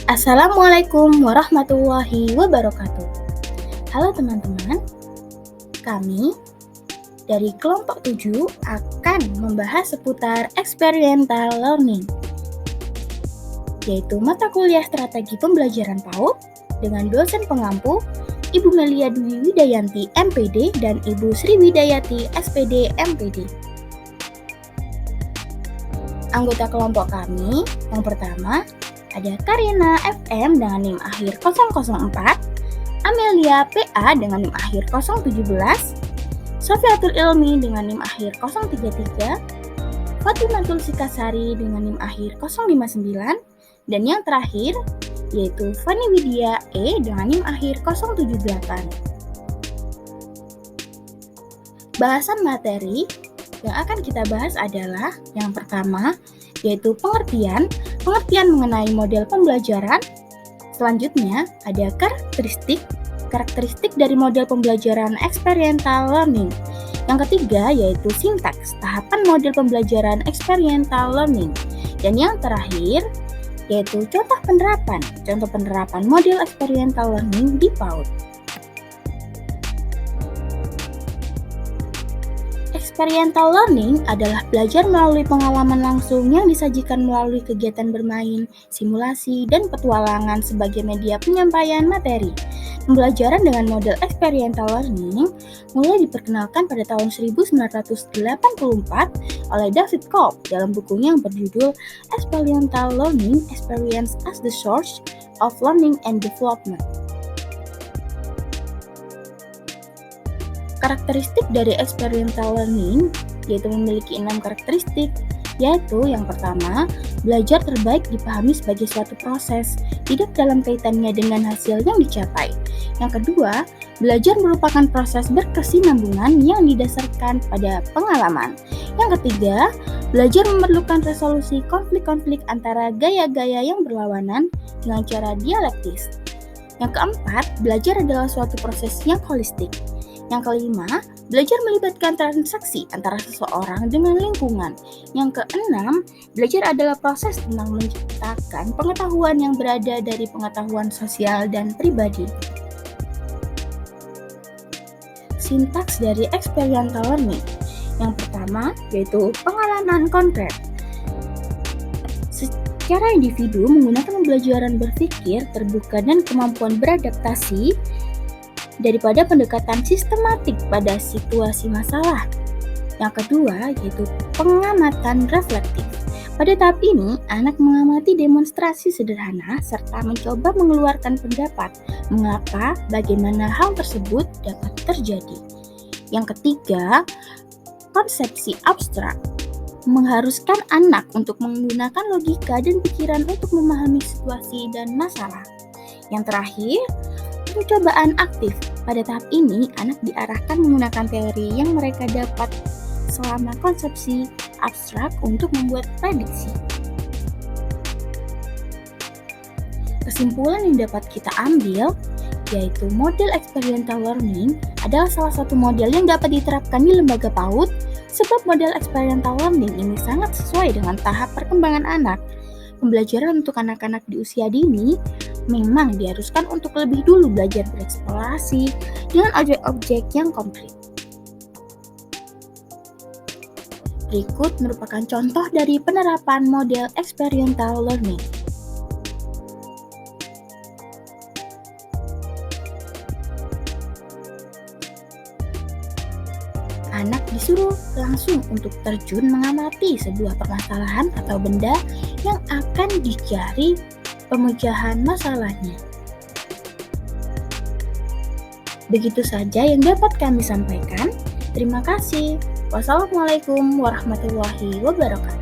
Assalamualaikum warahmatullahi wabarakatuh. Halo teman-teman, kami dari kelompok 7 akan membahas seputar experiential learning, yaitu mata kuliah strategi pembelajaran PAUD dengan dosen pengampu Ibu Melia Dwi Widayanti MPD dan Ibu Sri Widayati SPD MPD. Anggota kelompok kami yang pertama ada Karina FM dengan NIM akhir 004, Amelia PA dengan NIM akhir 017, Sofiatul Ilmi dengan NIM akhir 033, Fatimatul Sikasari dengan NIM akhir 059, dan yang terakhir yaitu Fani Widya E dengan NIM akhir 078. Bahasan materi yang akan kita bahas adalah yang pertama yaitu pengertian mengenai model pembelajaran. Selanjutnya ada karakteristik dari model pembelajaran experiential learning. Yang ketiga yaitu sintaks, tahapan model pembelajaran experiential learning. Dan yang terakhir yaitu contoh penerapan model experiential learning di PAUD. Experiential learning adalah belajar melalui pengalaman langsung yang disajikan melalui kegiatan bermain, simulasi, dan petualangan sebagai media penyampaian materi. Pembelajaran dengan model experiential learning mulai diperkenalkan pada tahun 1984 oleh David Kolb dalam bukunya yang berjudul Experiential Learning: Experience as the Source of Learning and Development. Karakteristik dari experiential learning yaitu memiliki 6 karakteristik, yaitu yang pertama, belajar terbaik dipahami sebagai suatu proses, tidak dalam kaitannya dengan hasil yang dicapai. Yang kedua, belajar merupakan proses berkesinambungan yang didasarkan pada pengalaman. Yang ketiga, belajar memerlukan resolusi konflik-konflik antara gaya-gaya yang berlawanan dengan cara dialektis. Yang keempat, belajar adalah suatu proses yang holistik. Yang kelima, belajar melibatkan transaksi antara seseorang dengan lingkungan. Yang keenam, belajar adalah proses tentang menciptakan pengetahuan yang berada dari pengetahuan sosial dan pribadi. Sintaks dari experiential learning. Yang pertama, yaitu pengalaman konkret. Secara individu menggunakan pembelajaran berpikir terbuka dan kemampuan beradaptasi daripada pendekatan sistematik pada situasi masalah. Yang kedua, yaitu pengamatan reflektif. Pada tahap ini, anak mengamati demonstrasi sederhana serta mencoba mengeluarkan pendapat mengapa, bagaimana hal tersebut dapat terjadi. Yang ketiga, konsepsi abstrak. Mengharuskan anak untuk menggunakan logika dan pikiran untuk memahami situasi dan masalah. Yang terakhir, pencobaan aktif. Pada tahap ini, anak diarahkan menggunakan teori yang mereka dapat selama konsepsi abstrak untuk membuat prediksi. Kesimpulan yang dapat kita ambil yaitu model experiential learning adalah salah satu model yang dapat diterapkan di lembaga PAUD sebab model experiential learning ini sangat sesuai dengan tahap perkembangan anak. Pembelajaran untuk anak-anak di usia dini memang diharuskan untuk lebih dulu belajar bereksplorasi dengan objek-objek yang konkret. Berikut merupakan contoh dari penerapan model experiential learning. Anak disuruh langsung untuk terjun mengamati sebuah permasalahan atau benda yang akan dicari pemecahan masalahnya. Begitu saja yang dapat kami sampaikan. Terima kasih. Wassalamualaikum warahmatullahi wabarakatuh.